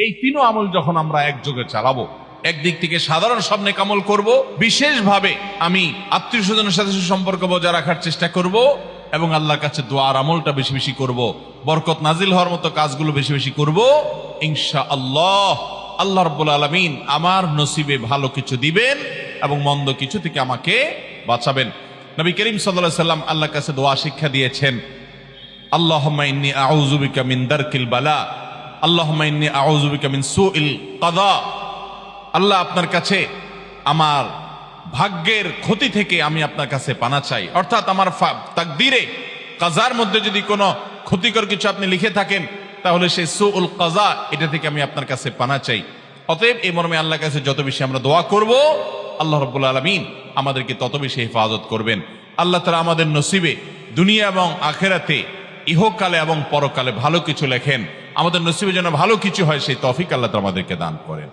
এই তিনও আমল যখন আমরা একযোগে চালাবো, একদিক থেকে সাধারণ সব নেক আমল করব, বিশেষভাবে আমি আত্মীয় স্বজনের সাথে সুসম্পর্ক বজায় রাখার চেষ্টা করব এবং আল্লাহর কাছে দোয়ার আমলটা বেশি বেশি করব, বরকত নাজিল হওয়ার মতো কাজগুলো বেশি বেশি করব। ইনশাআল্লাহ আল্লাহ রাব্বুল আলামিন আমার নসিবে ভালো কিছু দিবেন এবং মন্দ কিছু থেকে আমাকে বাঁচাবেন। নবী করিম সাল্লাল্লাহু আলাইহি সাল্লাম আল্লাহর কাছে দোয়া শিক্ষা দিয়েছেন, আল্লাহুম্মা ইন্নী আউযু বিকা মিন দারকিল বালা, আল্লাহুম্মা ইন্নী আউযু বিকা মিন সুইল কাদা। আল্লাহ, আপনার কাছে আমার ভাগ্যের ক্ষতি থেকে আমি আপনার কাছে পানা চাই। অর্থাৎ আমার তাকদীরে কাজার মধ্যে যদি কোনো ক্ষতিকর কিছু আপনি লিখে থাকেন, তাহলে সেই সুউল কাজা, এটা থেকে আমি আপনার কাছে পানা চাই। অতএব এই মর্মে আল্লাহর কাছে যত বেশি আমরা দোয়া করব, আল্লাহ রাব্বুল আলামিন আমাদেরকে তত বেশি হেফাজত করবেন। আল্লাহ তাআলা আমাদের নসিবে দুনিয়া এবং আখিরাতে, ইহকালে এবং পরকালে ভালো কিছু লেখেন। আমাদের নসিবে যেন ভালো কিছু হয়, সেই তৌফিক আল্লাহ তাআলা আমাদেরকে দান করেন।